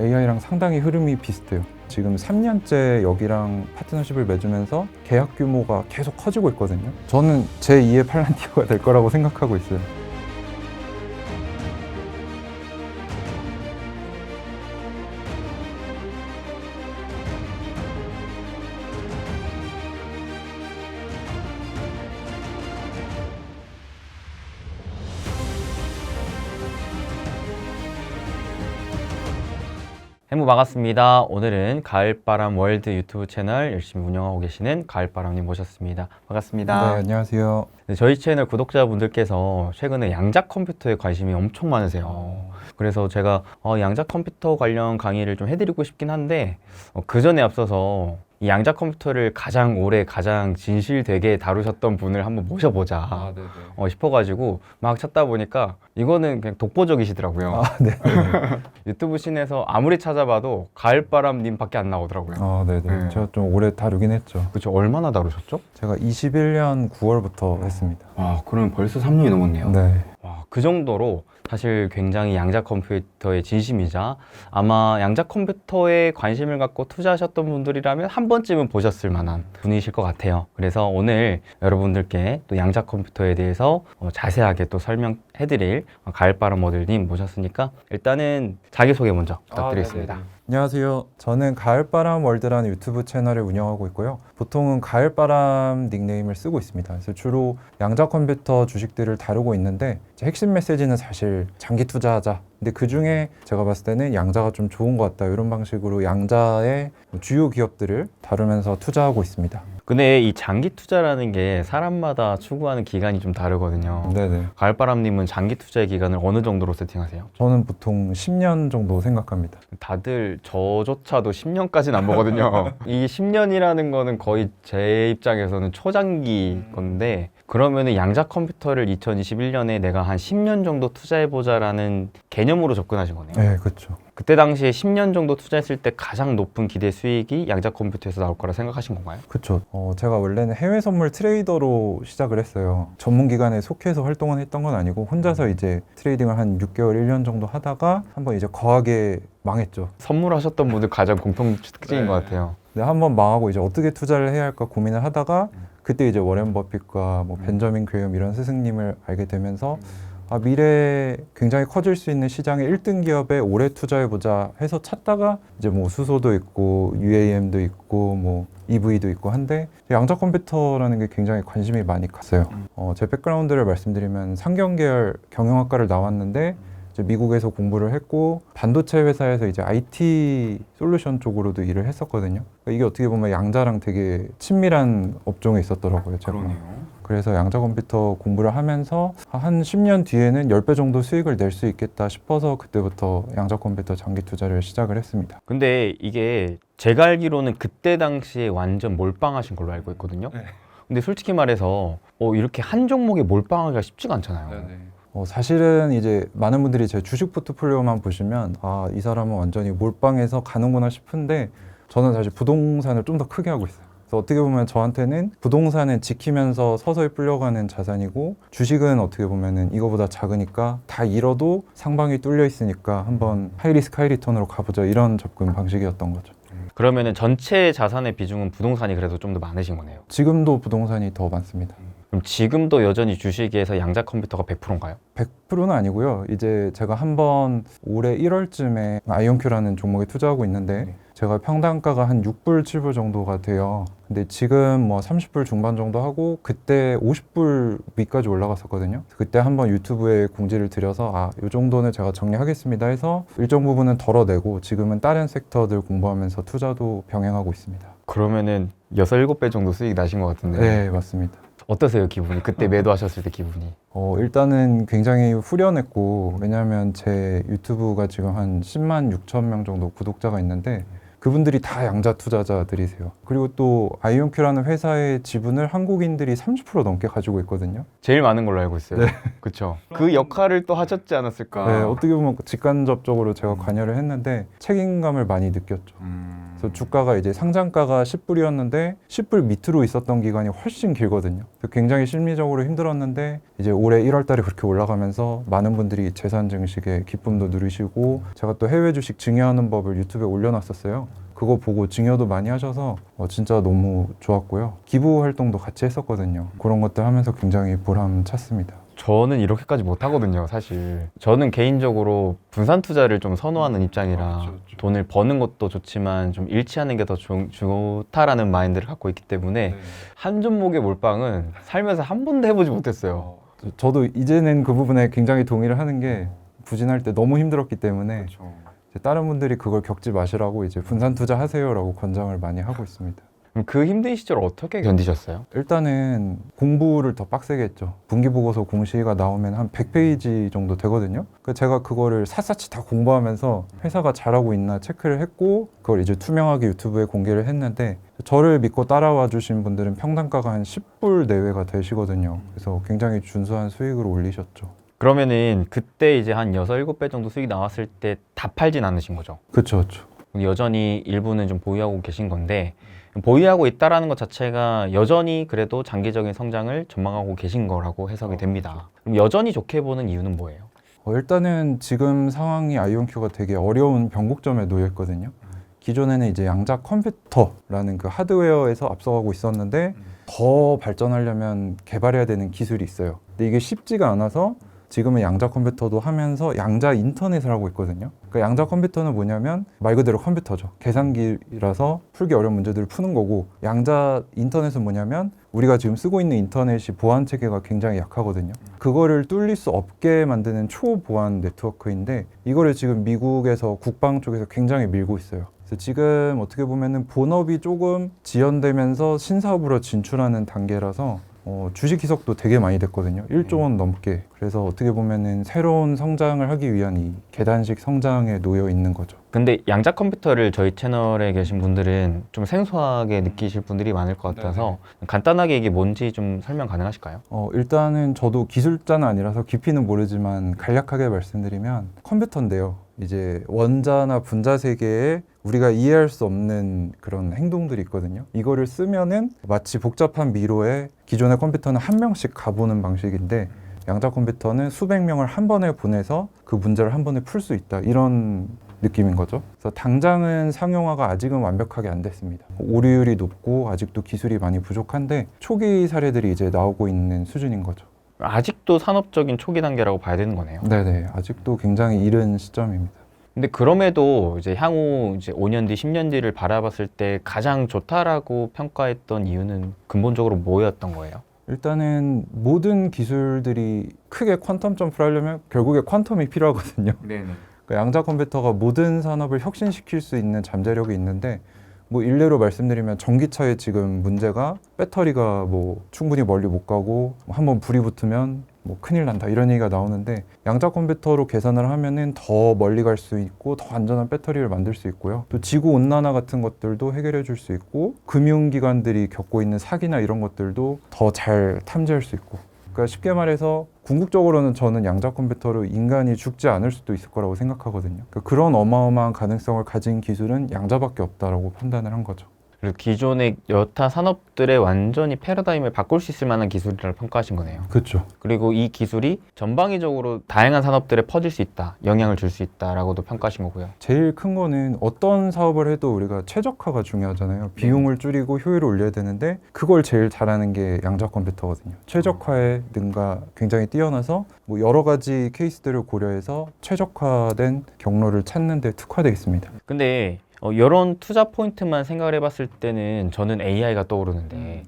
AI랑 상당히 흐름이 비슷해요. 지금 3년째 여기랑 파트너십을 맺으면서 계약 규모가 계속 커지고 있거든요. 저는 제2의 팔란티어가 될 거라고 생각하고 있어요. 해무 반갑습니다. 오늘은 가을바람 월드 유튜브 채널 열심히 운영하고 계시는 가을바람님 모셨습니다. 반갑습니다. 네, 안녕하세요. 네, 저희 채널 구독자분들께서 최근에 양자 컴퓨터에 관심이 엄청 많으세요. 그래서 제가 양자 컴퓨터 관련 강의를 좀 해드리고 싶긴 한데 그 전에 앞서서 이 양자 컴퓨터를 가장 오래 가장 진실되게 다루셨던 분을 한번 모셔보자 싶어가지고 막 찾다 보니까 이거는 그냥 독보적이시더라고요. 네. 유튜브 씬에서 아무리 찾아봐도 가을바람님밖에 안 나오더라고요. 네네. 네. 제가 좀 오래 다루긴 했죠. 그쵸, 얼마나 다루셨죠? 제가 21년 9월부터 했습니다. 그럼 벌써 3년이 넘었네요. 네. 그 정도로 사실 굉장히 양자 컴퓨터의 진심이자 아마 양자 컴퓨터에 관심을 갖고 투자하셨던 분들이라면 한 번쯤은 보셨을 만한 분이실 것 같아요. 그래서 오늘 여러분들께 또 양자 컴퓨터에 대해서 자세하게 또 설명해드릴 가을바람 모델님 모셨으니까 일단은 자기소개 먼저 부탁드리겠습니다. 안녕하세요. 저는 가을바람 월드라는 유튜브 채널을 운영하고 있고요. 보통은 가을바람 닉네임을 쓰고 있습니다. 그래서 주로 양자 컴퓨터 주식들을 다루고 있는데 핵심 메시지는 사실 장기 투자하자. 근데 그 중에 제가 봤을 때는 양자가 좀 좋은 것 같다. 이런 방식으로 양자의 주요 기업들을 다루면서 투자하고 있습니다. 근데 이 장기 투자라는 게 사람마다 추구하는 기간이 좀 다르거든요. 네네. 가을바람님은 장기 투자의 기간을 어느 정도로 세팅하세요? 저는 보통 10년 정도 생각합니다. 다들 저조차도 10년까지는 안 보거든요. 이 10년이라는 거는 거의 제 입장에서는 초장기 건데 그러면은 양자 컴퓨터를 2021년에 내가 한 10년 정도 투자해보자라는 개념으로 접근하신 거네요. 네, 그렇죠. 그때 당시에 10년 정도 투자했을 때 가장 높은 기대 수익이 양자 컴퓨터에서 나올 거라 생각하신 건가요? 그렇죠. 제가 원래는 해외 선물 트레이더로 시작을 했어요. 전문 기관에 속해서 활동을 했던 건 아니고 혼자서 이제 트레이딩을 한 6개월, 1년 정도 하다가 한번 이제 거하게 망했죠. 선물하셨던 분들 가장 공통 특징인 것 같아요. 근데 한번 망하고 이제 어떻게 투자를 해야 할까 고민을 하다가 그때 이제 워렌 버핏과 뭐 벤저민 그레엄 이런 스승님을 알게 되면서 미래에 굉장히 커질 수 있는 시장의 1등 기업에 오래 투자해보자 해서 찾다가 이제 뭐 수소도 있고 UAM도 있고 뭐 EV도 있고 한데 양자 컴퓨터라는 게 굉장히 관심이 많이 갔어요. 제 백그라운드를 말씀드리면 상경계열 경영학과를 나왔는데 이제 미국에서 공부를 했고 반도체 회사에서 이제 IT 솔루션 쪽으로도 일을 했었거든요. 그러니까 이게 어떻게 보면 양자랑 되게 친밀한 업종에 있었더라고요. 제가. 그래서 양자 컴퓨터 공부를 하면서 한 10년 뒤에는 10배 정도 수익을 낼 수 있겠다 싶어서 그때부터 양자 컴퓨터 장기 투자를 시작을 했습니다. 근데 이게 제가 알기로는 그때 당시에 완전 몰빵하신 걸로 알고 있거든요. 근데 솔직히 말해서 이렇게 한 종목에 몰빵하기가 쉽지가 않잖아요. 사실은 이제 많은 분들이 제 주식 포트폴리오만 보시면 이 사람은 완전히 몰빵해서 가는구나 싶은데 저는 사실 부동산을 좀 더 크게 하고 있어요. 그래서 어떻게 보면 저한테는 부동산은 지키면서 서서히 불려가는 자산이고 주식은 어떻게 보면은 이거보다 작으니까 다 잃어도 상방이 뚫려 있으니까 한번 하이리스크 하이리턴으로 가보자 이런 접근 방식이었던 거죠. 그러면은 전체 자산의 비중은 부동산이 그래도 좀 더 많으신 거네요. 지금도 부동산이 더 많습니다. 그럼 지금도 여전히 주식에서 양자 컴퓨터가 100%인가요? 100%는 아니고요. 이제 제가 한번 올해 1월쯤에 아이온큐라는 종목에 투자하고 있는데 제가 평단가가 한 6불, 7불 정도가 돼요. 근데 지금 뭐 30불 중반 정도 하고 그때 50불 위까지 올라갔었거든요. 그때 한번 유튜브에 공지를 드려서 이 정도는 제가 정리하겠습니다 해서 일정 부분은 덜어내고 지금은 다른 섹터들 공부하면서 투자도 병행하고 있습니다. 그러면은 6, 7배 정도 수익이 나신 것 같은데. 네, 맞습니다. 어떠세요, 기분이? 그때 매도하셨을 때 기분이? 일단은 굉장히 후련했고 왜냐하면 제 유튜브가 지금 한 10만 6천 명 정도 구독자가 있는데 그분들이 다 양자 투자자들이세요. 그리고 또 아이온큐라는 회사의 지분을 한국인들이 30% 넘게 가지고 있거든요. 제일 많은 걸로 알고 있어요. 그렇죠. 그 역할을 또 하셨지 않았을까? 네, 어떻게 보면 직간접적으로 제가 관여를 했는데 책임감을 많이 느꼈죠. 그래서 주가가 이제 상장가가 10불이었는데 10불 밑으로 있었던 기간이 훨씬 길거든요. 그래서 굉장히 심리적으로 힘들었는데 이제 올해 1월 달에 그렇게 올라가면서 많은 분들이 재산 증식의 기쁨도 누리시고 제가 또 해외 주식 증여하는 법을 유튜브에 올려놨었어요. 그거 보고 증여도 많이 하셔서 진짜 너무 좋았고요. 기부 활동도 같이 했었거든요. 그런 것들 하면서 굉장히 보람 찼습니다. 저는 이렇게까지 못 하거든요, 사실. 저는 개인적으로 분산 투자를 좀 선호하는 입장이라 그렇죠. 돈을 버는 것도 좋지만 좀 잃지 않는 게 더 좋다라는 마인드를 갖고 있기 때문에 한 종목의 몰빵은 살면서 한 번도 해보지 못했어요. 저도 이제는 그 부분에 굉장히 동의를 하는 게 부진할 때 너무 힘들었기 때문에 그렇죠. 이제 다른 분들이 그걸 겪지 마시라고 이제 분산 투자하세요라고 권장을 많이 하고 있습니다. 그럼 그 힘든 시절 어떻게 견디셨어요? 일단은 공부를 더 빡세게 했죠. 분기보고서 공시가 나오면 한 100페이지 정도 되거든요. 제가 그거를 샅샅이 다 공부하면서 회사가 잘하고 있나 체크를 했고 그걸 이제 투명하게 유튜브에 공개를 했는데 저를 믿고 따라와 주신 분들은 평단가가 한 10불 내외가 되시거든요. 그래서 굉장히 준수한 수익을 올리셨죠. 그러면은 그때 이제 한 6, 7배 정도 수익이 나왔을 때 다 팔진 않으신 거죠? 그렇죠. 그렇죠. 여전히 일부는 좀 보유하고 계신 건데 보유하고 있다라는 것 자체가 여전히 그래도 장기적인 성장을 전망하고 계신 거라고 해석이 됩니다. 그럼 여전히 좋게 보는 이유는 뭐예요? 일단은 지금 상황이 아이온큐가 되게 어려운 변곡점에 놓여 있거든요. 기존에는 이제 양자 컴퓨터라는 그 하드웨어에서 앞서가고 있었는데 더 발전하려면 개발해야 되는 기술이 있어요. 근데 이게 쉽지가 않아서 지금은 양자 컴퓨터도 하면서 양자 인터넷을 하고 있거든요. 그러니까 양자 컴퓨터는 뭐냐면 말 그대로 컴퓨터죠. 계산기라서 풀기 어려운 문제들을 푸는 거고 양자 인터넷은 뭐냐면 우리가 지금 쓰고 있는 인터넷이 보안 체계가 굉장히 약하거든요. 그거를 뚫릴 수 없게 만드는 초보안 네트워크인데 이거를 지금 미국에서 국방 쪽에서 굉장히 밀고 있어요. 그래서 지금 어떻게 보면은 본업이 조금 지연되면서 신사업으로 진출하는 단계라서 주식 희석도 되게 많이 됐거든요. 1조 원 넘게. 그래서 어떻게 보면은 새로운 성장을 하기 위한 이 계단식 성장에 놓여 있는 거죠. 근데 양자 컴퓨터를 저희 채널에 계신 분들은 좀 생소하게 느끼실 분들이 많을 것 같아서 간단하게 이게 뭔지 좀 설명 가능하실까요? 일단은 저도 기술자는 아니라서 깊이는 모르지만 간략하게 말씀드리면 컴퓨터인데요. 이제 원자나 분자 세계에 우리가 이해할 수 없는 그런 행동들이 있거든요. 이거를 쓰면은 마치 복잡한 미로에 기존의 컴퓨터는 한 명씩 가보는 방식인데 양자 컴퓨터는 수백 명을 한 번에 보내서 그 문제를 한 번에 풀 수 있다. 이런 느낌인 거죠. 그래서 당장은 상용화가 아직은 완벽하게 안 됐습니다. 오류율이 높고 아직도 기술이 많이 부족한데 초기 사례들이 이제 나오고 있는 수준인 거죠. 아직도 산업적인 초기 단계라고 봐야 되는 거네요. 네네. 아직도 굉장히 이른 시점입니다. 근데 그럼에도 이제 향후 이제 5년 뒤, 10년 뒤를 바라봤을 때 가장 좋다라고 평가했던 이유는 근본적으로 뭐였던 거예요? 일단은 모든 기술들이 크게 퀀텀 점프를 하려면 결국에 퀀텀이 필요하거든요. 네네. 그러니까 양자 컴퓨터가 모든 산업을 혁신시킬 수 있는 잠재력이 있는데 뭐 일례로 말씀드리면 전기차의 지금 문제가 배터리가 뭐 충분히 멀리 못 가고 한번 불이 붙으면 뭐 큰일 난다 이런 얘기가 나오는데 양자 컴퓨터로 계산을 하면은 더 멀리 갈 수 있고 더 안전한 배터리를 만들 수 있고요. 또 지구 온난화 같은 것들도 해결해 줄 수 있고 금융기관들이 겪고 있는 사기나 이런 것들도 더 잘 탐지할 수 있고 그러니까 쉽게 말해서 궁극적으로는 저는 양자 컴퓨터로 인간이 죽지 않을 수도 있을 거라고 생각하거든요. 그러니까 그런 어마어마한 가능성을 가진 기술은 양자밖에 없다라고 판단을 한 거죠. 그리고 기존의 여타 산업들의 완전히 패러다임을 바꿀 수 있을 만한 기술이라고 평가하신 거네요. 그렇죠. 그리고 이 기술이 전방위적으로 다양한 산업들에 퍼질 수 있다, 영향을 줄 수 있다라고도 평가하신 거고요. 제일 큰 거는 어떤 사업을 해도 우리가 최적화가 중요하잖아요. 비용을 줄이고 효율을 올려야 되는데 그걸 제일 잘하는 게 양자 컴퓨터거든요. 최적화의 능가 굉장히 뛰어나서 뭐 여러 가지 케이스들을 고려해서 최적화된 경로를 찾는 데 특화되어 있습니다. 근데 이런 투자 포인트만 생각을 해봤을 때는 저는 AI가 떠오르는데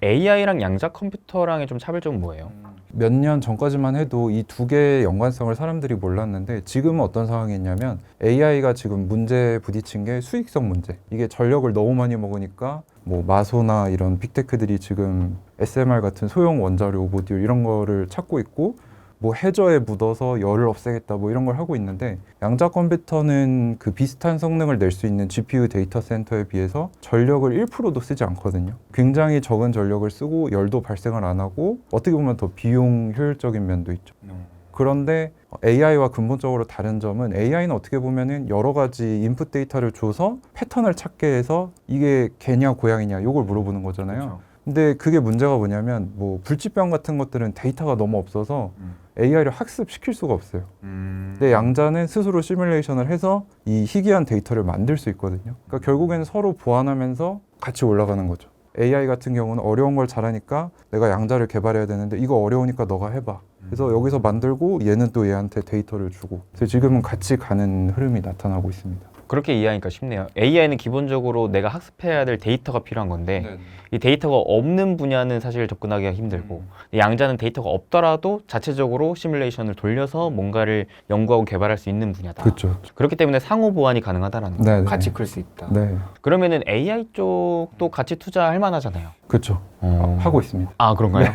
AI랑 양자 컴퓨터랑의 좀 차별점은 뭐예요? 몇 년 전까지만 해도 이 두 개의 연관성을 사람들이 몰랐는데 지금은 어떤 상황이 있냐면 AI가 지금 문제에 부딪힌 게 수익성 문제. 이게 전력을 너무 많이 먹으니까 뭐 마소나 이런 빅테크들이 지금 SMR 같은 소형 원자료 모듈 이런 거를 찾고 있고 뭐 해저에 묻어서 열을 없애겠다 뭐 이런 걸 하고 있는데 양자 컴퓨터는 그 비슷한 성능을 낼 수 있는 GPU 데이터 센터에 비해서 전력을 1%도 쓰지 않거든요. 굉장히 적은 전력을 쓰고 열도 발생을 안 하고 어떻게 보면 더 비용 효율적인 면도 있죠. 그런데 AI와 근본적으로 다른 점은 AI는 어떻게 보면은 여러 가지 인풋 데이터를 줘서 패턴을 찾게 해서 이게 개냐 고양이냐 이걸 물어보는 거잖아요. 그렇죠. 근데 그게 문제가 뭐냐면 뭐 불치병 같은 것들은 데이터가 너무 없어서 AI를 학습시킬 수가 없어요. 근데 양자는 스스로 시뮬레이션을 해서 이 희귀한 데이터를 만들 수 있거든요. 그러니까 결국에는 서로 보완하면서 같이 올라가는 거죠. AI 같은 경우는 어려운 걸 잘하니까 내가 양자를 개발해야 되는데 이거 어려우니까 너가 해봐. 그래서 여기서 만들고 얘는 또 얘한테 데이터를 주고. 그래서 지금은 같이 가는 흐름이 나타나고 있습니다. 그렇게 이해하니까 쉽네요. AI는 기본적으로 내가 학습해야 될 데이터가 필요한 건데 이 데이터가 없는 분야는 사실 접근하기가 힘들고 양자는 데이터가 없더라도 자체적으로 시뮬레이션을 돌려서 뭔가를 연구하고 개발할 수 있는 분야다. 그렇죠. 그렇기 때문에 상호 보완이 가능하다라는 거예요. 네, 같이 클 수 있다. 네, 그러면은 AI 쪽도 같이 투자할 만하잖아요. 그렇죠. 하고 있습니다. 아, 그런가요?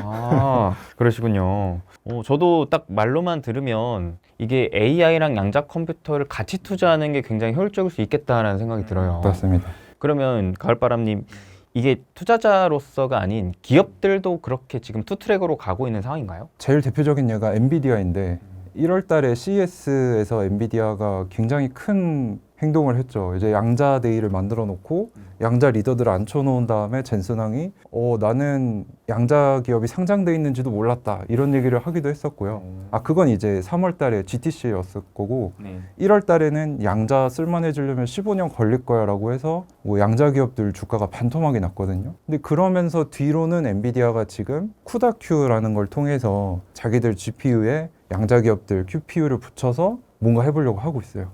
아, 그러시군요. 저도 딱 말로만 들으면 이게 AI랑 양자 컴퓨터를 같이 투자하는 게 굉장히 효율적일 수 있겠다라는 생각이 들어요. 맞습니다. 그러면 가을바람님, 이게 투자자로서가 아닌 기업들도 그렇게 지금 투트랙으로 가고 있는 상황인가요? 제일 대표적인 예가 엔비디아인데 1월 달에 CES에서 엔비디아가 굉장히 큰 행동을 했죠. 이제 양자 데이를 만들어 놓고 양자 리더들을 앉혀 놓은 다음에 젠슨왕이 나는 양자 기업이 상장돼 있는지도 몰랐다 이런 얘기를 하기도 했었고요. 그건 이제 3월 달에 GTC였을 거고 1월 달에는 양자 쓸만해지려면 15년 걸릴 거야 라고 해서 뭐 양자 기업들 주가가 반토막이 났거든요. 근데 그러면서 뒤로는 엔비디아가 지금 쿠다큐라는 걸 통해서 자기들 GPU에 양자 기업들 QPU를 붙여서 뭔가 해보려고 하고 있어요.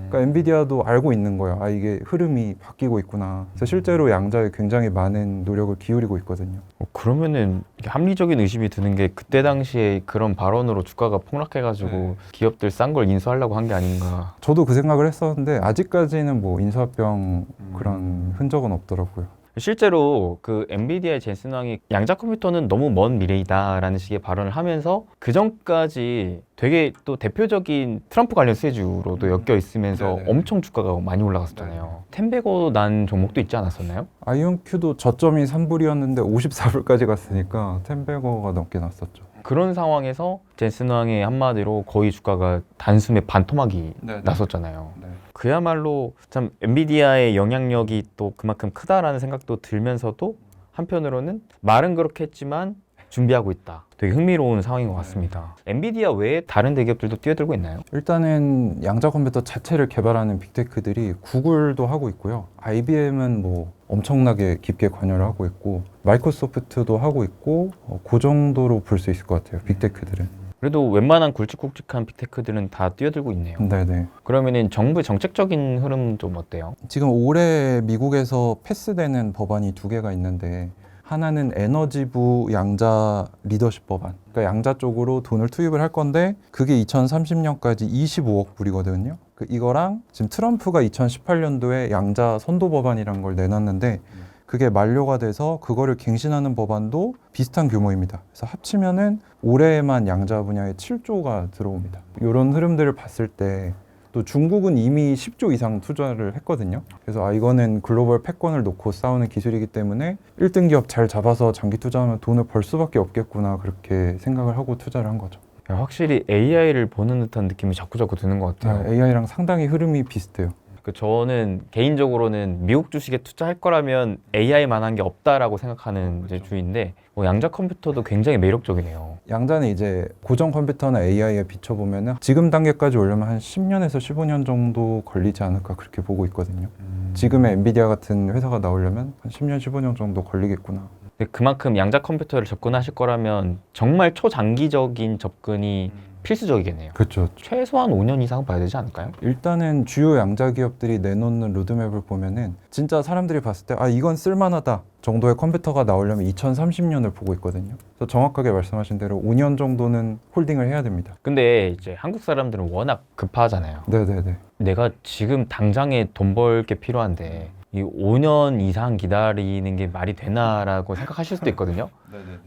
그러니까 엔비디아도 알고 있는 거예요. 이게 흐름이 바뀌고 있구나. 그래서 실제로 양자에 굉장히 많은 노력을 기울이고 있거든요. 그러면은 이게 합리적인 의심이 드는 게 그때 당시에 그런 발언으로 주가가 폭락해가지고 기업들 싼 걸 인수하려고 한 게 아닌가. 저도 그 생각을 했었는데 아직까지는 뭐 인수합병 그런 흔적은 없더라고요. 실제로 그 엔비디아의 젠슨 왕이 양자 컴퓨터는 너무 먼 미래이다라는 식의 발언을 하면서 그 전까지 되게 또 대표적인 트럼프 관련 수혜주로도 엮여 있으면서 엄청 주가가 많이 올라갔었잖아요. 텐베고 난 종목도 있지 않았었나요? 아이온큐도 저점이 3불이었는데 54불까지 갔으니까 10배거가 넘게 났었죠. 그런 상황에서 젠슨 왕의 한마디로 거의 주가가 단숨에 반토막이 났었잖아요. 그야말로 참 엔비디아의 영향력이 또 그만큼 크다라는 생각도 들면서도 한편으로는 말은 그렇게 했지만 준비하고 있다. 되게 흥미로운 상황인 것 같습니다. 엔비디아 외에 다른 대기업들도 뛰어들고 있나요? 일단은 양자 컴퓨터 자체를 개발하는 빅테크들이 구글도 하고 있고요. IBM은 뭐 엄청나게 깊게 관여를 하고 있고 마이크로소프트도 하고 있고 그 정도로 볼 수 있을 것 같아요. 빅테크들은. 그래도 웬만한 굵직굵직한 빅테크들은 다 뛰어들고 있네요. 네네. 그러면은 정부의 정책적인 흐름 좀 어때요? 지금 올해 미국에서 패스되는 법안이 2개가 있는데 하나는 에너지부 양자 리더십 법안. 그러니까 양자 쪽으로 돈을 투입을 할 건데 그게 2030년까지 25억 불이거든요. 이거랑 지금 트럼프가 2018년도에 양자 선도 법안이라는 걸 내놨는데 그게 만료가 돼서 그거를 갱신하는 법안도 비슷한 규모입니다. 그래서 합치면은 올해에만 양자 분야에 7조가 들어옵니다. 이런 흐름들을 봤을 때 또 중국은 이미 10조 이상 투자를 했거든요. 그래서 이거는 글로벌 패권을 놓고 싸우는 기술이기 때문에 1등 기업 잘 잡아서 장기 투자하면 돈을 벌 수밖에 없겠구나 그렇게 생각을 하고 투자를 한 거죠. 확실히 AI를 보는 듯한 느낌이 자꾸자꾸 드는 것 같아요. AI랑 상당히 흐름이 비슷해요. 저는 개인적으로는 미국 주식에 투자할 거라면 AI만한 게 없다라고 생각하는 이제 주의인데 양자 컴퓨터도 굉장히 매력적이네요. 양자는 이제 고정 컴퓨터나 AI에 비춰보면 지금 단계까지 오려면 한 10년에서 15년 정도 걸리지 않을까 그렇게 보고 있거든요. 지금의 엔비디아 같은 회사가 나오려면 한 10년, 15년 정도 걸리겠구나. 근데 그만큼 양자 컴퓨터를 접근하실 거라면 정말 초장기적인 접근이 필수적이겠네요. 그렇죠. 최소한 5년 이상 봐야 되지 않을까요? 일단은 주요 양자 기업들이 내놓는 로드맵을 보면은 진짜 사람들이 봤을 때 이건 쓸만하다 정도의 컴퓨터가 나오려면 2030년을 보고 있거든요. 그래서 정확하게 말씀하신 대로 5년 정도는 홀딩을 해야 됩니다. 근데 이제 한국 사람들은 워낙 급하잖아요. 네네네. 내가 지금 당장에 돈 벌 게 필요한데 이 5년 이상 기다리는 게 말이 되나라고 생각하실 수도 있거든요.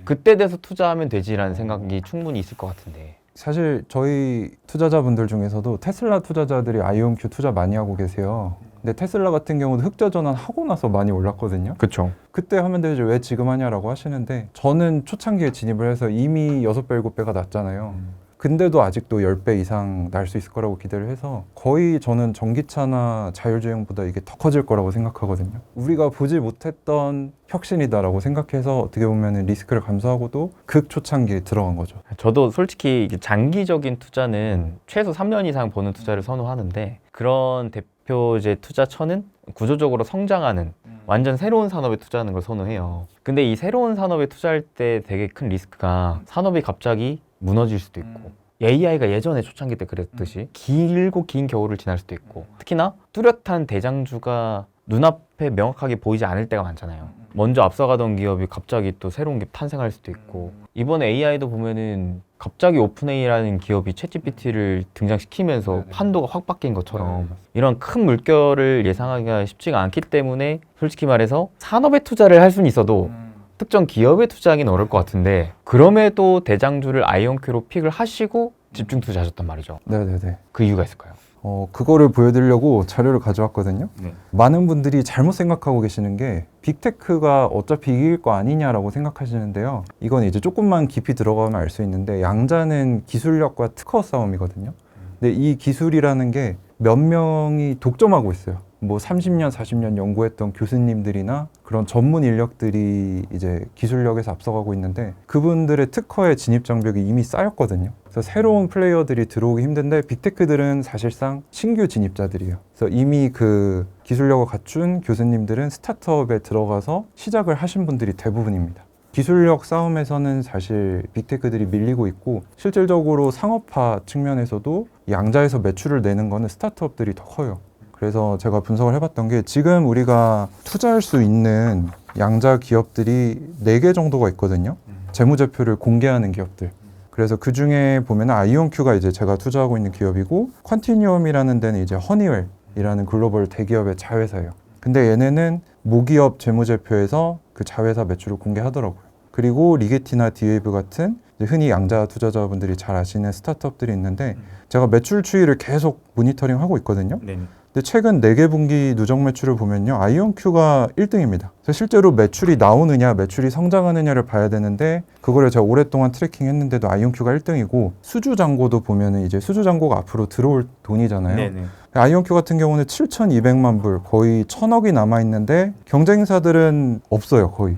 그때 돼서 투자하면 되지라는 생각이 충분히 있을 것 같은데. 사실 저희 투자자분들 중에서도 테슬라 투자자들이 아이온큐 투자 많이 하고 계세요. 근데 테슬라 같은 경우도 흑자 전환 하고 나서 많이 올랐거든요. 그렇죠. 그때 하면 되지 왜 지금 하냐라고 하시는데 저는 초창기에 진입을 해서 이미 6배, 7배가 났잖아요. 근데도 아직도 10배 이상 날 수 있을 거라고 기대를 해서 거의 저는 전기차나 자율주행보다 이게 더 커질 거라고 생각하거든요. 우리가 보지 못했던 혁신이다라고 생각해서 어떻게 보면 리스크를 감수하고도 극초창기에 들어간 거죠. 저도 솔직히 이게 장기적인 투자는 최소 3년 이상 보는 투자를 선호하는데 그런 대표제 투자처는 구조적으로 성장하는 완전 새로운 산업에 투자하는 걸 선호해요. 근데 이 새로운 산업에 투자할 때 되게 큰 리스크가 산업이 갑자기 무너질 수도 있고 AI가 예전에 초창기 때 그랬듯이 길고 긴 겨울을 지날 수도 있고 특히나 뚜렷한 대장주가 눈앞에 명확하게 보이지 않을 때가 많잖아요. 먼저 앞서가던 기업이 갑자기 또 새로운 게 탄생할 수도 있고 이번에 AI도 보면은 갑자기 오픈AI라는 기업이 챗GPT를 등장시키면서 판도가 확 바뀐 것처럼 이런 큰 물결을 예상하기가 쉽지가 않기 때문에 솔직히 말해서 산업에 투자를 할 수는 있어도 특정 기업에 투자하기는 어려울 것 같은데 그럼에도 대장주를 아이온큐로 픽을 하시고 집중 투자하셨단 말이죠. 네네네. 그 이유가 있을까요? 그거를 보여드리려고 자료를 가져왔거든요. 네. 많은 분들이 잘못 생각하고 계시는 게 빅테크가 어차피 이길 거 아니냐라고 생각하시는데요. 이건 이제 조금만 깊이 들어가면 알 수 있는데 양자는 기술력과 특허 싸움이거든요. 근데 이 기술이라는 게 몇 명이 독점하고 있어요. 뭐 30년, 40년 연구했던 교수님들이나 그런 전문 인력들이 이제 기술력에서 앞서가고 있는데 그분들의 특허의 진입 장벽이 이미 쌓였거든요. 그래서 새로운 플레이어들이 들어오기 힘든데 빅테크들은 사실상 신규 진입자들이에요. 그래서 이미 그 기술력을 갖춘 교수님들은 스타트업에 들어가서 시작을 하신 분들이 대부분입니다. 기술력 싸움에서는 사실 빅테크들이 밀리고 있고 실질적으로 상업화 측면에서도 양자에서 매출을 내는 거는 스타트업들이 더 커요. 그래서 제가 분석을 해봤던 게 지금 우리가 투자할 수 있는 양자 기업들이 4개 정도가 있거든요. 재무제표를 공개하는 기업들. 그래서 그 중에 보면 아이온큐가 이제 제가 투자하고 있는 기업이고 컨티뉴엄이라는 데는 이제 허니웰이라는 글로벌 대기업의 자회사예요. 근데 얘네는 모기업 재무제표에서 그 자회사 매출을 공개하더라고요. 그리고 리게티나 디웨이브 같은 흔히 양자 투자자분들이 잘 아시는 스타트업들이 있는데 제가 매출 추이를 계속 모니터링하고 있거든요. 네. 근데 최근 4개 분기 누적 매출을 보면요. 아이온큐가 1등입니다. 그래서 실제로 매출이 나오느냐, 매출이 성장하느냐를 봐야 되는데 그거를 제가 오랫동안 트래킹했는데도 아이온큐가 1등이고 수주 잔고도 보면은 이제 수주 잔고가 앞으로 들어올 돈이잖아요. 네네. 아이온큐 같은 경우는 7,200만 불, 거의 1,000억이 남아 있는데 경쟁사들은 없어요, 거의.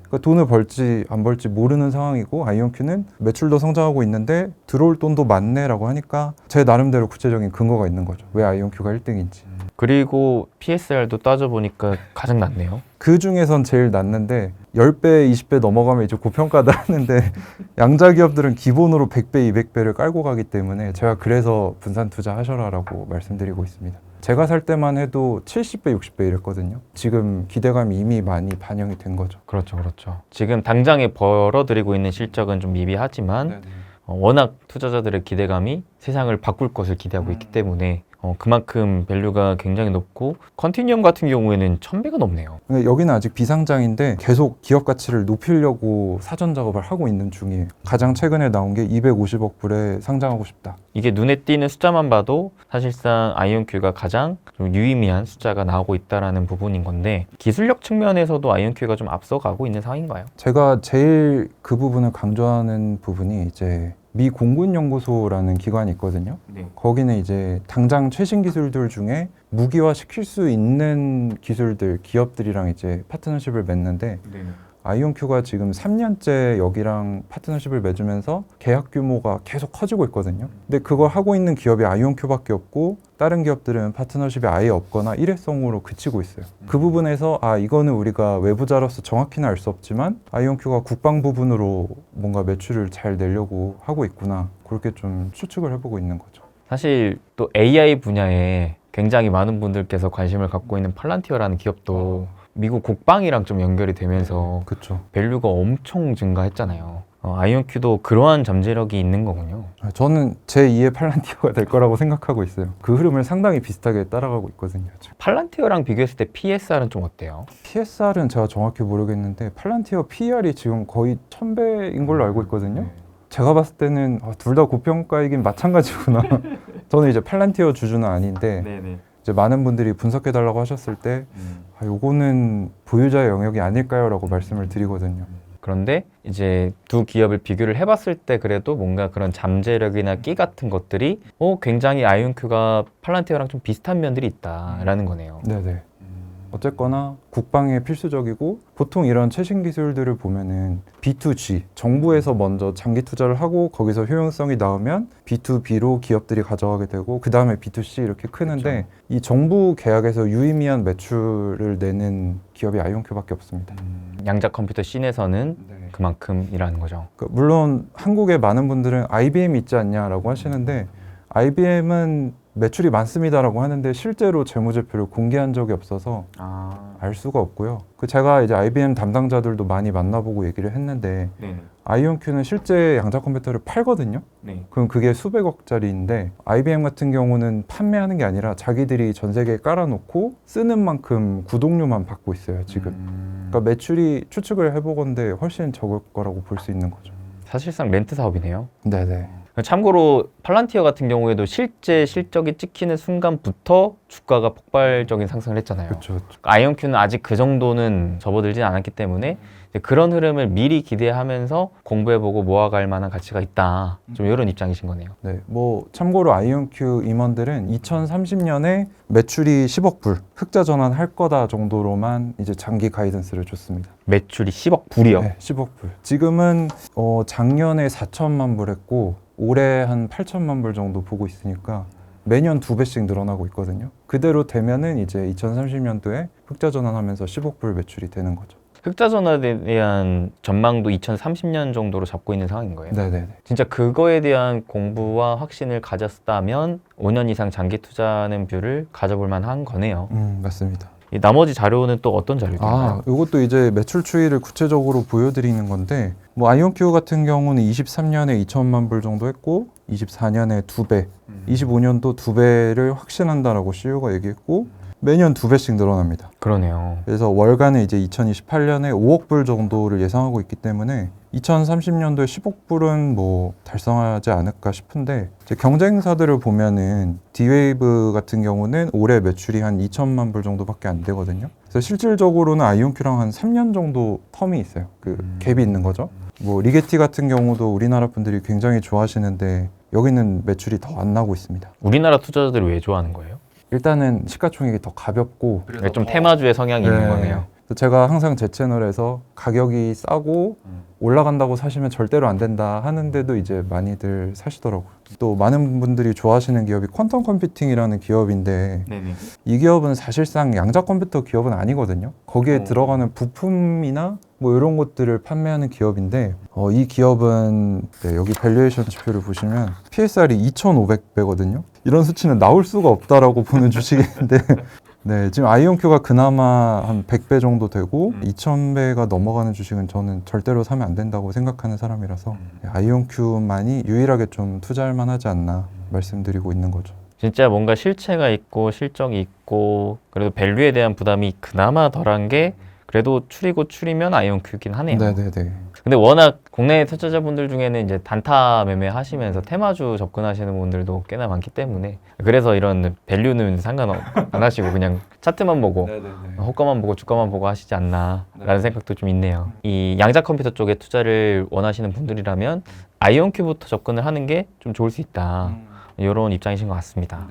그러니까 돈을 벌지 안 벌지 모르는 상황이고 아이온큐는 매출도 성장하고 있는데 들어올 돈도 많네라고 하니까 제 나름대로 구체적인 근거가 있는 거죠. 왜 아이온큐가 1등인지. 그리고 PSR도 따져보니까 가장 낮네요. 그 중에선 제일 낮는데 10배, 20배 넘어가면 이제 고평가다 하는데 양자 기업들은 기본으로 100배, 200배를 깔고 가기 때문에 제가 그래서 분산 투자하셔라라고 말씀드리고 있습니다. 제가 살 때만 해도 70배, 60배 이랬거든요. 지금 기대감이 이미 많이 반영이 된 거죠. 그렇죠, 그렇죠. 지금 당장에 벌어들이고 있는 실적은 좀 미비하지만 워낙 투자자들의 기대감이 세상을 바꿀 것을 기대하고 있기 때문에 그만큼 밸류가 굉장히 높고 컨티뉴엄 같은 경우에는 1000배가 넘네요. 근데 여기는 아직 비상장인데 계속 기업 가치를 높이려고 사전 작업을 하고 있는 중이에요. 가장 최근에 나온 게 250억 불에 상장하고 싶다. 이게 눈에 띄는 숫자만 봐도 사실상 아이온큐가 가장 좀 유의미한 숫자가 나오고 있다는 부분인 건데 기술력 측면에서도 아이온큐가 좀 앞서가고 있는 상황인가요? 제가 제일 그 부분을 강조하는 부분이 이제 미 공군연구소라는 기관이 있거든요. 네. 거기는 이제 당장 최신 기술들 중에 무기화 시킬 수 있는 기술들, 기업들이랑 이제 파트너십을 맺는데 아이온큐가 지금 3년째 여기랑 파트너십을 맺으면서 계약 규모가 계속 커지고 있거든요. 근데 그걸 하고 있는 기업이 아이온큐밖에 없고 다른 기업들은 파트너십이 아예 없거나 일회성으로 그치고 있어요. 그 부분에서 이거는 우리가 외부자로서 정확히는 알 수 없지만 아이온큐가 국방 부분으로 뭔가 매출을 잘 내려고 하고 있구나. 그렇게 좀 추측을 해보고 있는 거죠. 사실 또 AI 분야에 굉장히 많은 분들께서 관심을 갖고 있는 팔란티어라는 기업도 미국 국방이랑 좀 연결이 되면서 그렇죠. 밸류가 엄청 증가했잖아요. 아이온큐도 그러한 잠재력이 있는 거군요. 저는 제2의 팔란티어가 될 거라고 생각하고 있어요. 그 흐름을 상당히 비슷하게 따라가고 있거든요. 지금. 팔란티어랑 비교했을 때 PSR은 좀 어때요? PSR은 제가 정확히 모르겠는데 팔란티어 PER이 지금 거의 1000배인 걸로 알고 있거든요. 제가 봤을 때는 둘 다 고평가이긴 마찬가지구나. 저는 이제 팔란티어 주주는 아닌데 이제 많은 분들이 분석해달라고 하셨을 때 요거는 보유자의 영역이 아닐까요? 라고 말씀을 드리거든요. 그런데 이제 두 기업을 비교를 해봤을 때 그래도 뭔가 그런 잠재력이나 끼 같은 것들이 굉장히 아이온큐가 팔란티어랑 좀 비슷한 면들이 있다라는 거네요. 네네. 어쨌거나 국방에 필수적이고 보통 이런 최신 기술들을 보면은 B2G 정부에서 먼저 장기 투자를 하고 거기서 효용성이 나오면 B2B로 기업들이 가져가게 되고 그 다음에 B2C 이렇게 크는데 이 정부 계약에서 유의미한 매출을 내는 기업이 아이온큐밖에 없습니다. 양자 컴퓨터 씬에서는 그만큼이라는 거죠. 물론 한국에 많은 분들은 IBM 있지 않냐라고 하시는데 IBM은 매출이 많습니다라고 하는데 실제로 재무제표를 공개한 적이 없어서 알 수가 없고요. 제가 이제 IBM 담당자들도 많이 만나보고 얘기를 했는데 아이온큐는 실제 양자 컴퓨터를 팔거든요. 그럼 그게 수백억짜리인데 IBM 같은 경우는 판매하는 게 아니라 자기들이 전 세계에 깔아놓고 쓰는 만큼 구독료만 받고 있어요 지금. 그러니까 매출이 추측을 해보건데 훨씬 적을 거라고 볼 수 있는 거죠. 사실상 렌트 사업이네요. 네네. 참고로 팔란티어 같은 경우에도 실제 실적이 찍히는 순간부터 주가가 폭발적인 상승을 했잖아요. 그렇죠. 아이온큐는 아직 그 정도는 접어들진 않았기 때문에 이제 그런 흐름을 미리 기대하면서 공부해보고 모아갈 만한 가치가 있다. 좀 이런 입장이신 거네요. 네, 뭐 참고로 아이온큐 임원들은 2030년에 매출이 10억 불, 흑자 전환할 거다 정도로만 이제 장기 가이던스를 줬습니다. 매출이 10억 불이요? 네, 10억 불. 지금은 작년에 4천만 불 했고 올해 한 8천만 불 정도 보고 있으니까 매년 2배씩 늘어나고 있거든요. 그대로 되면은 이제 2030년도에 흑자 전환하면서 10억 불 매출이 되는 거죠. 흑자 전환에 대한 전망도 2030년 정도로 잡고 있는 상황인 거예요? 네네네. 진짜 그거에 대한 공부와 확신을 가졌다면 5년 이상 장기 투자하는 뷰를 가져볼 만한 거네요. 맞습니다. 이 나머지 자료는 또 어떤 자료인가요? 이것도 이제 매출 추이를 구체적으로 보여드리는 건데 뭐 아이온큐 같은 경우는 23년에 2천만 불 정도 했고 24년에 2배, 25년도 2배를 확신한다라고 CEO가 얘기했고 매년 2배씩 늘어납니다. 그러네요. 그래서 월간에 이제 2028년에 5억 불 정도를 예상하고 있기 때문에 2030년도에 10억 불은 뭐 달성하지 않을까 싶은데 이제 경쟁사들을 보면은 D-Wave 같은 경우는 올해 매출이 한 2천만 불 정도밖에 안 되거든요. 그래서 실질적으로는 아이온큐랑 한 3년 정도 텀이 있어요. 그 갭이 있는 거죠. 뭐 리게티 같은 경우도 우리나라 분들이 굉장히 좋아하시는데 여기는 매출이 더 안 나고 있습니다. 우리나라 투자자들이 왜 좋아하는 거예요? 일단은 시가총액이 더 가볍고 좀 테마주의 성향이 있는 거네요. 제가 항상 제 채널에서 가격이 싸고 올라간다고 사시면 절대로 안 된다 하는데도 이제 많이들 사시더라고요. 또 많은 분들이 좋아하시는 기업이 퀀텀 컴퓨팅이라는 기업인데 이 기업은 사실상 양자 컴퓨터 기업은 아니거든요. 거기에 들어가는 부품이나 뭐 이런 것들을 판매하는 기업인데 이 기업은 여기 밸류에이션 지표를 보시면 PSR이 2,500배거든요. 이런 수치는 나올 수가 없다라고 보는 주식인데 네, 지금 아이온큐가 그나마 한 100배 정도 되고 2,000배가 넘어가는 주식은 저는 절대로 사면 안 된다고 생각하는 사람이라서 아이온큐만이 유일하게 좀 투자할 만하지 않나 말씀드리고 있는 거죠. 진짜 뭔가 실체가 있고 실적이 있고 그래도 밸류에 대한 부담이 그나마 덜한 게 그래도 추리면 아이온큐긴 하네요. 네네네. 근데 워낙 국내 투자자분들 중에는 이제 단타 매매 하시면서 테마주 접근하시는 분들도 꽤나 많기 때문에 그래서 이런 밸류는 상관 안 하시고 그냥 차트만 보고 호가만 보고 주가만 보고 하시지 않나라는 생각도 좀 있네요. 이 양자 컴퓨터 쪽에 투자를 원하시는 분들이라면 아이온큐부터 접근을 하는 게 좀 좋을 수 있다. 이런 입장이신 것 같습니다.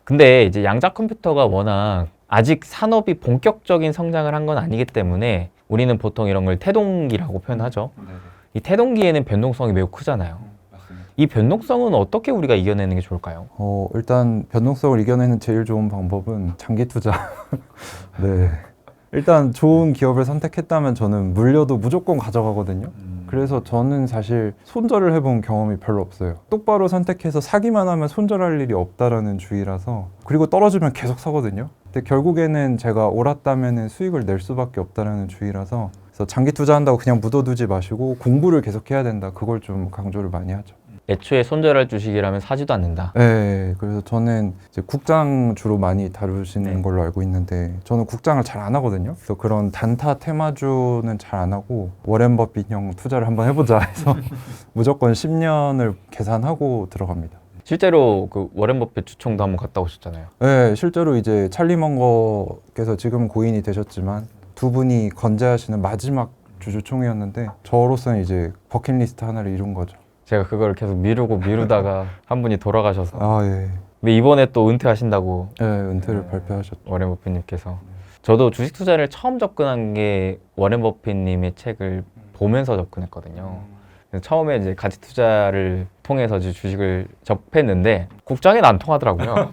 근데 이제 양자 컴퓨터가 워낙 아직 산업이 본격적인 성장을 한 건 아니기 때문에 우리는 보통 이런 걸 태동기라고 표현하죠. 이 태동기에는 변동성이 매우 크잖아요. 이 변동성은 어떻게 우리가 이겨내는 게 좋을까요? 일단 변동성을 이겨내는 제일 좋은 방법은 장기 투자. 네. 일단 좋은 기업을 선택했다면 저는 물려도 무조건 가져가거든요. 그래서 저는 사실 손절을 해본 경험이 별로 없어요. 똑바로 선택해서 사기만 하면 손절할 일이 없다라는 주의라서 그리고 떨어지면 계속 사거든요. 근데 결국에는 제가 옳았다면 수익을 낼 수밖에 없다라는 주의라서 그래서 장기 투자한다고 그냥 묻어두지 마시고 공부를 계속 해야 된다. 그걸 좀 강조를 많이 하죠. 애초에 손절할 주식이라면 사지도 않는다. 네, 그래서 저는 이제 국장 주로 많이 다루시는 걸로 알고 있는데 저는 국장을 잘 안 하거든요. 그래서 그런 단타 테마주는 잘 안 하고 워렌 버핏형 투자를 한번 해보자 해서 무조건 10년을 계산하고 들어갑니다. 실제로 그 워렌 버핏 주총도 한번 갔다 오셨잖아요. 네, 실제로 이제 찰리 먼거께서 지금 고인이 되셨지만 두 분이 건재하시는 마지막 주주총회였는데 저로서는 이제 버킷리스트 하나를 이룬 거죠. 제가 그걸 계속 미루다가 한 분이 돌아가셔서 아 예. 근데 이번에 또 은퇴하신다고 예, 은퇴를 발표하셨죠. 워렌 버핏님께서. 저도 주식 투자를 처음 접근한 게 워렌 버핏님의 책을 보면서 접근했거든요. 그래서 처음에 이제 가치 투자를 통해서 이제 주식을 접했는데 국장에는 안 통하더라고요.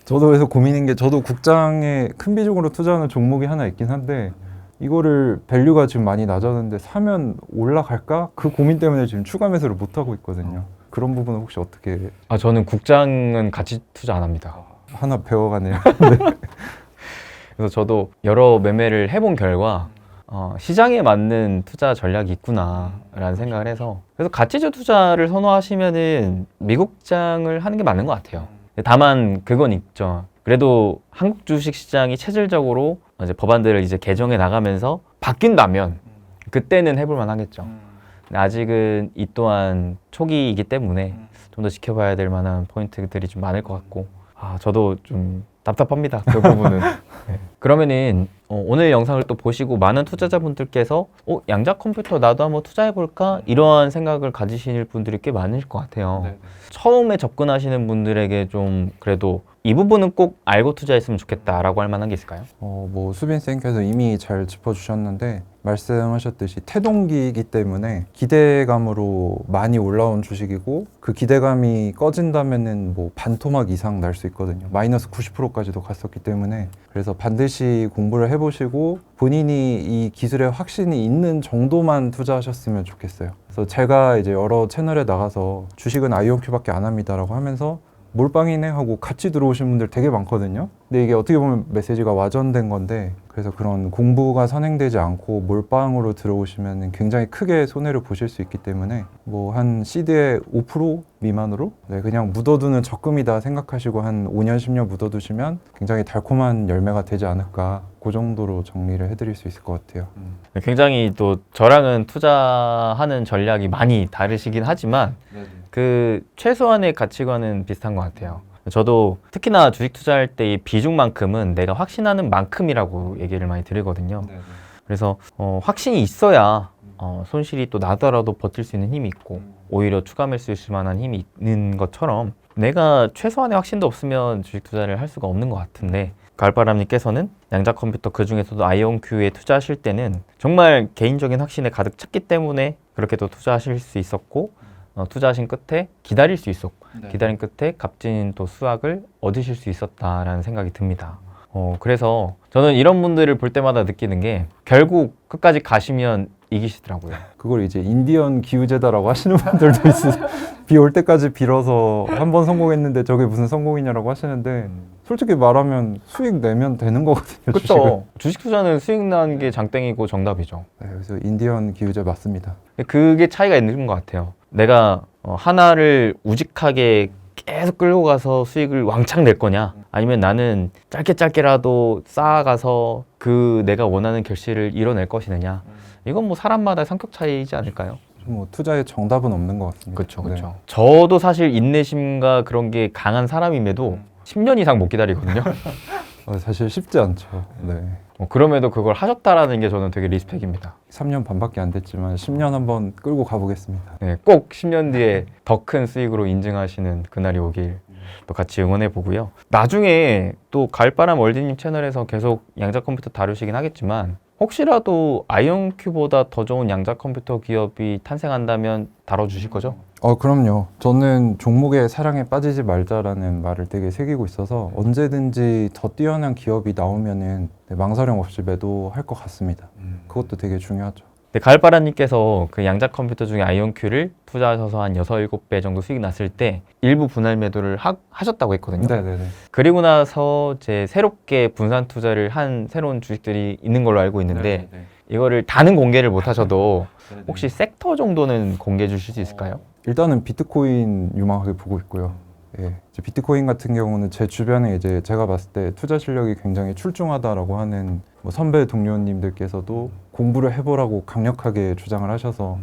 저도 그래서 고민인 게 저도 국장에 큰 비중으로 투자하는 종목이 하나 있긴 한데 이거를 밸류가 지금 많이 낮았는데 사면 올라갈까? 그 고민 때문에 지금 추가 매수를 못 하고 있거든요. 그런 부분은 혹시 어떻게 아 저는 국장은 가치 투자 안 합니다. 하나 배워가네요. 그래서 저도 여러 매매를 해본 결과 시장에 맞는 투자 전략이 있구나라는 생각을 해서 그래서 가치주 투자를 선호하시면은 미국장을 하는 게 맞는 것 같아요. 다만 그건 있죠. 그래도 한국 주식 시장이 체질적으로 이제 법안들을 이제 개정해 나가면서 바뀐다면 그때는 해볼만 하겠죠. 근데 아직은 이 또한 초기이기 때문에 좀 더 지켜봐야 될 만한 포인트들이 좀 많을 것 같고 저도 좀 답답합니다. 그 부분은. 네. 그러면은 오늘 영상을 또 보시고 많은 투자자분들께서 양자 컴퓨터 나도 한번 투자해볼까? 이러한 생각을 가지실 분들이 꽤 많으실 것 같아요. 네네. 처음에 접근하시는 분들에게 좀 그래도 이 부분은 꼭 알고 투자했으면 좋겠다라고 할 만한 게 있을까요? 뭐 수빈 쌤께서 이미 잘 짚어주셨는데 말씀하셨듯이 태동기이기 때문에 기대감으로 많이 올라온 주식이고 그 기대감이 꺼진다면은 뭐 반토막 이상 날 수 있거든요. 마이너스 90%까지도 갔었기 때문에 그래서 반드시 공부를 해보시고 본인이 이 기술에 확신이 있는 정도만 투자하셨으면 좋겠어요. 그래서 제가 이제 여러 채널에 나가서 주식은 아이온큐밖에 안 합니다라고 하면서 몰빵이네 하고 같이 들어오신 분들 되게 많거든요. 근데 이게 어떻게 보면 메시지가 와전된 건데 그래서 그런 공부가 선행되지 않고 몰빵으로 들어오시면 굉장히 크게 손해를 보실 수 있기 때문에 뭐 한 시드의 5% 미만으로 그냥 묻어두는 적금이다 생각하시고 한 5년 10년 묻어두시면 굉장히 달콤한 열매가 되지 않을까 그 정도로 정리를 해드릴 수 있을 것 같아요. 굉장히 또 저랑은 투자하는 전략이 많이 다르시긴 하지만 그 최소한의 가치관은 비슷한 것 같아요. 저도 특히나 주식 투자할 때 이 비중만큼은 내가 확신하는 만큼이라고 얘기를 많이 드리거든요. 그래서 확신이 있어야 손실이 또 나더라도 버틸 수 있는 힘이 있고 오히려 추가 매수일 만한 힘이 있는 것처럼 내가 최소한의 확신도 없으면 주식 투자를 할 수가 없는 것 같은데 가을바람님께서는 양자 컴퓨터 그 중에서도 아이온큐에 투자하실 때는 정말 개인적인 확신에 가득 찼기 때문에 그렇게 또 투자하실 수 있었고 투자하신 끝에 기다릴 수 있었고 기다린 끝에 값진 또 수확을 얻으실 수 있었다라는 생각이 듭니다. 그래서 저는 이런 분들을 볼 때마다 느끼는 게 결국 끝까지 가시면 이기시더라고요. 그걸 이제 인디언 기우제다라고 하시는 분들도 있어요. 비 올 때까지 빌어서 한 번 성공했는데 저게 무슨 성공이냐라고 하시는데 솔직히 말하면 수익 내면 되는 거거든요. 그렇죠. 주식 투자는 수익 나는 게 장땡이고 정답이죠. 네, 그래서 인디언 기우제 맞습니다. 그게 차이가 있는 것 같아요. 내가 하나를 우직하게 계속 끌고 가서 수익을 왕창 낼 거냐 아니면 나는 짧게라도 쌓아가서 그 내가 원하는 결실을 이뤄낼 것이느냐 이건 뭐 사람마다 성격 차이이지 않을까요? 뭐 투자의 정답은 없는 것 같습니다. 그렇죠. 네. 저도 사실 인내심과 그런 게 강한 사람임에도 10년 이상 못 기다리거든요. 사실 쉽지 않죠. 네. 그럼에도 그걸 하셨다라는 게 저는 되게 리스펙입니다. 3년 반밖에 안 됐지만 10년 한번 끌고 가보겠습니다. 네, 꼭 10년 뒤에 더 큰 수익으로 인증하시는 그날이 오길 또 같이 응원해 보고요. 나중에 또 가을바람 월드님 채널에서 계속 양자 컴퓨터 다루시긴 하겠지만 혹시라도 아이온큐보다 더 좋은 양자 컴퓨터 기업이 탄생한다면 다뤄주실 거죠? 그럼요. 저는 종목의 사랑에 빠지지 말자라는 말을 되게 새기고 있어서 언제든지 더 뛰어난 기업이 나오면은 망설임 없이 매도할 것 같습니다. 그것도 되게 중요하죠. 네, 가을바람님께서 그 양자 컴퓨터 중에 아이온큐를 투자하셔서 한 6, 7배 정도 수익 났을 때 일부 분할 매도를 하셨다고 했거든요. 네네네. 그리고 나서 제 새롭게 분산 투자를 한 새로운 주식들이 있는 걸로 알고 있는데 이거를 다는 공개를 못 하셔도 혹시 섹터 정도는 공개해 주실 수 있을까요? 일단은 비트코인 유망하게 보고 있고요. 예, 이제 비트코인 같은 경우는 제 주변에 이제 제가 봤을 때 투자 실력이 굉장히 출중하다라고 하는 뭐 선배 동료님들께서도 공부를 해보라고 강력하게 주장을 하셔서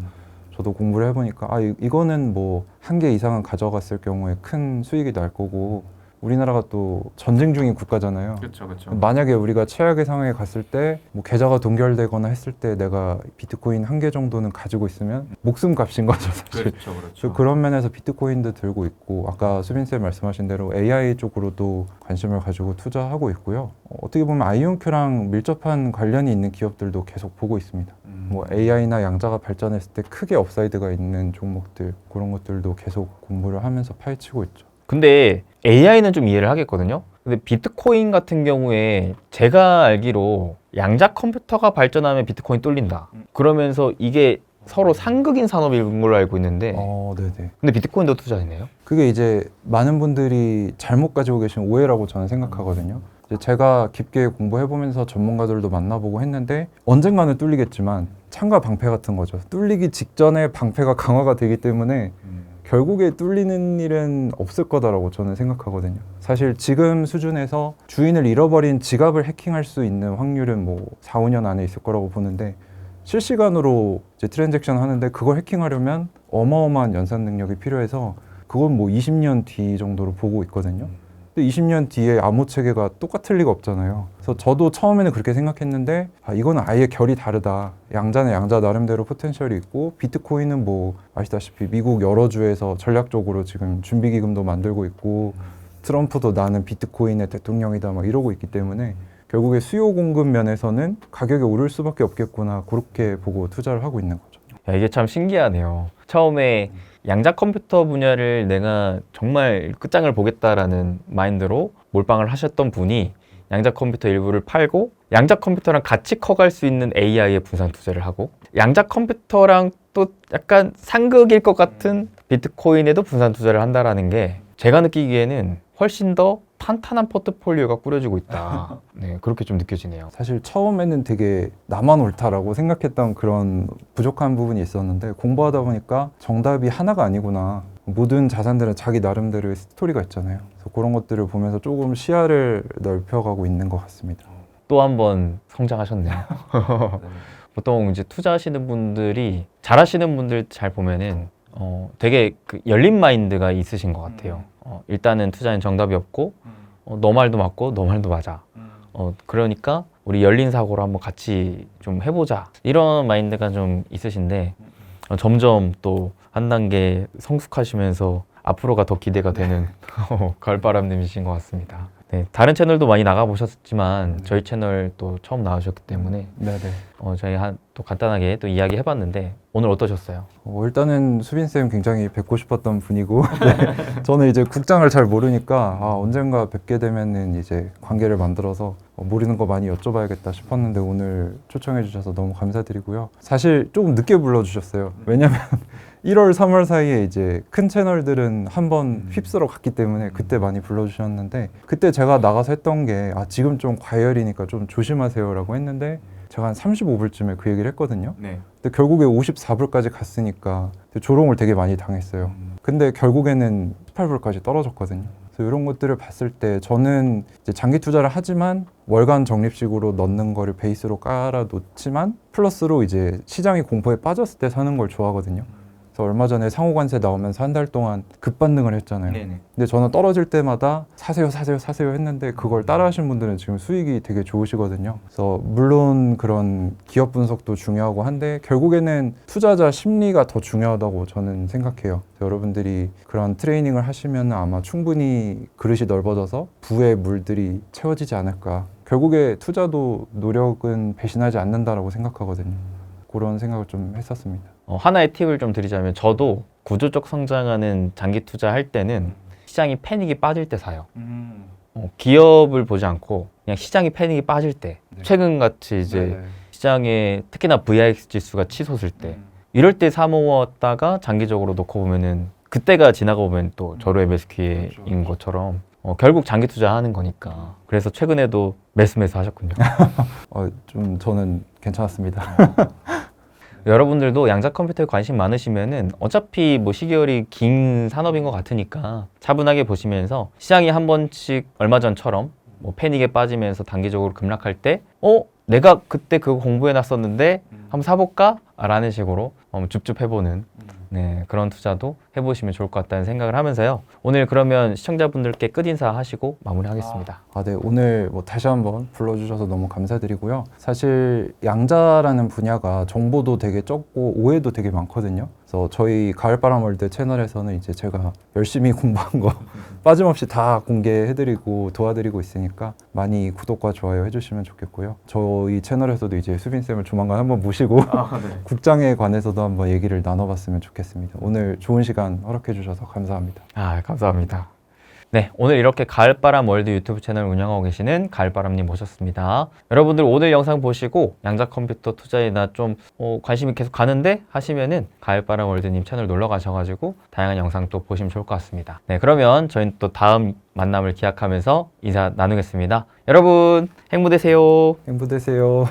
저도 공부를 해보니까 이거는 뭐 한 개 이상은 가져갔을 경우에 큰 수익이 날 거고 우리나라가 또 전쟁 중인 국가잖아요. 그렇죠, 그렇죠. 만약에 우리가 최악의 상황에 갔을 때 뭐 계좌가 동결되거나 했을 때 내가 비트코인 1개 정도는 가지고 있으면 목숨 값인 거죠, 사실. 그렇죠, 그렇죠. 그런 면에서 비트코인도 들고 있고 아까 수빈쌤 말씀하신 대로 AI 쪽으로도 관심을 가지고 투자하고 있고요. 어떻게 보면 아이온큐랑 밀접한 관련이 있는 기업들도 계속 보고 있습니다. 뭐 AI나 양자가 발전했을 때 크게 업사이드가 있는 종목들 그런 것들도 계속 공부를 하면서 파헤치고 있죠. 근데 AI는 좀 이해를 하겠거든요. 근데 비트코인 같은 경우에 제가 알기로 양자 컴퓨터가 발전하면 비트코인 뚫린다. 그러면서 이게 서로 상극인 산업인 걸로 알고 있는데 네네. 근데 비트코인도 투자했네요. 그게 이제 많은 분들이 잘못 가지고 계신 오해라고 저는 생각하거든요. 이제 제가 깊게 공부해보면서 전문가들도 만나보고 했는데 언젠가는 뚫리겠지만 창과 방패 같은 거죠. 뚫리기 직전에 방패가 강화가 되기 때문에 결국에 뚫리는 일은 없을 거다라고 저는 생각하거든요. 사실 지금 수준에서 주인을 잃어버린 지갑을 해킹할 수 있는 확률은 뭐 4, 5년 안에 있을 거라고 보는데 실시간으로 이제 트랜잭션 하는데 그걸 해킹하려면 어마어마한 연산 능력이 필요해서 그건 뭐 20년 뒤 정도로 보고 있거든요. 근데 20년 뒤에 암호 체계가 똑같을 리가 없잖아요. 그래서 저도 처음에는 그렇게 생각했는데 이거는 아예 결이 다르다. 양자는 양자 나름대로 포텐셜이 있고 비트코인은 뭐 아시다시피 미국 여러 주에서 전략적으로 지금 준비기금도 만들고 있고 트럼프도 나는 비트코인의 대통령이다 막 이러고 있기 때문에 결국에 수요 공급 면에서는 가격이 오를 수밖에 없겠구나 그렇게 보고 투자를 하고 있는 거죠. 야, 이게 참 신기하네요. 처음에 양자 컴퓨터 분야를 내가 정말 끝장을 보겠다라는 마인드로 몰빵을 하셨던 분이 양자 컴퓨터 일부를 팔고 양자 컴퓨터랑 같이 커갈 수 있는 AI에 분산 투자를 하고 양자 컴퓨터랑 또 약간 상극일 것 같은 비트코인에도 분산 투자를 한다라는 게 제가 느끼기에는 훨씬 더 탄탄한 포트폴리오가 꾸려지고 있다. 네, 그렇게 좀 느껴지네요. 사실 처음에는 되게 나만 옳다라고 생각했던 그런 부족한 부분이 있었는데 공부하다 보니까 정답이 하나가 아니구나. 모든 자산들은 자기 나름대로의 스토리가 있잖아요. 그래서 그런 것들을 보면서 조금 시야를 넓혀가고 있는 것 같습니다. 또 한 번 성장하셨네요. 보통 이제 투자하시는 분들이 잘하시는 분들 잘 보면은 되게 그 열린 마인드가 있으신 것 같아요. 일단은 투자는 정답이 없고 너 말도 맞고 너 말도 맞아. 그러니까 우리 열린 사고로 한번 같이 좀 해보자. 이런 마인드가 좀 있으신데 점점 또 한 단계 성숙하시면서 앞으로가 더 기대가 되는 가을바람님이신 것 같습니다. 네, 다른 채널도 많이 나가보셨지만 저희 채널 또 처음 나오셨기 때문에 네네. 저희 또 간단하게 또 이야기 해봤는데 오늘 어떠셨어요? 일단은 수빈쌤 굉장히 뵙고 싶었던 분이고 네, 저는 이제 국장을 잘 모르니까 언젠가 뵙게 되면은 이제 관계를 만들어서 모르는 거 많이 여쭤봐야겠다 싶었는데 오늘 초청해 주셔서 너무 감사드리고요. 사실 조금 늦게 불러주셨어요. 왜냐면 1월, 3월 사이에 이제 큰 채널들은 한번 휩쓸어 갔기 때문에 그때 많이 불러주셨는데 그때 제가 나가서 했던 게 지금 좀 과열이니까 좀 조심하세요라고 했는데 제가 한 35불쯤에 그 얘기를 했거든요. 네. 근데 결국에 54불까지 갔으니까 조롱을 되게 많이 당했어요. 근데 결국에는 18불까지 떨어졌거든요. 그래서 이런 것들을 봤을 때 저는 이제 장기 투자를 하지만 월간 적립식으로 넣는 거를 베이스로 깔아 놓지만 플러스로 이제 시장이 공포에 빠졌을 때 사는 걸 좋아하거든요. 그래서 얼마 전에 상호관세 나오면서 한 달 동안 급반등을 했잖아요. 네네. 근데 저는 떨어질 때마다 사세요 했는데 그걸 따라 하신 분들은 지금 수익이 되게 좋으시거든요. 그래서 물론 그런 기업 분석도 중요하고 한데 결국에는 투자자 심리가 더 중요하다고 저는 생각해요. 그래서 여러분들이 그런 트레이닝을 하시면 아마 충분히 그릇이 넓어져서 부의 물들이 채워지지 않을까. 결국에 투자도 노력은 배신하지 않는다라고 생각하거든요. 그런 생각을 좀 했었습니다. 하나의 팁을 좀 드리자면 저도 구조적 성장하는 장기 투자할 때는 시장이 패닉이 빠질 때 사요. 기업을 보지 않고 그냥 시장이 패닉이 빠질 때 최근 같이 이제 시장에 특히나 VIX 지수가 치솟을 때 이럴 때 사 모았다가 장기적으로 놓고 보면은 그때가 지나가 보면 또 절호의 매수 기회인 것처럼 결국 장기 투자하는 거니까 그래서 최근에도 매수 하셨군요. 좀 저는 괜찮았습니다. 여러분들도 양자 컴퓨터에 관심 많으시면은 어차피 뭐 시계열이 긴 산업인 것 같으니까 차분하게 보시면서 시장이 한 번씩 얼마 전처럼 뭐 패닉에 빠지면서 단기적으로 급락할 때 내가 그때 그거 공부해 놨었는데 한번 사볼까? 라는 식으로 줍줍 해보는 그런 투자도 해보시면 좋을 것 같다는 생각을 하면서요. 오늘 오늘 그러면 시청자분들께 끝인사 하시고 마무리하겠습니다. 네. 오늘 뭐 다시 한번 불러주셔서 너무 감사드리고요. 사실 양자라는 분야가 정보도 되게 적고 오해도 되게 많거든요. 그래서 저희 가을바람월드 채널에서는 이제 제가 열심히 공부한 거 빠짐없이 다 공개해드리고 도와드리고 있으니까 많이 구독과 좋아요 해주시면 좋겠고요. 저희 채널에서도 이제 수빈쌤을 조만간 한번 모시고 국장에 관해서도 한번 얘기를 나눠봤으면 좋겠습니다. 오늘 좋은 시간 허락해주셔서 감사합니다. 감사합니다. 네, 오늘 이렇게 가을바람 월드 유튜브 채널 운영하고 계시는 가을바람님 모셨습니다. 여러분들 오늘 영상 보시고 양자컴퓨터 투자에나 좀 관심이 계속 가는데 하시면은 가을바람 월드님 채널 놀러 가셔가지고 다양한 영상 또 보시면 좋을 것 같습니다. 네, 그러면 저희는 또 다음 만남을 기약하면서 인사 나누겠습니다. 여러분 행복 되세요. 행복 되세요.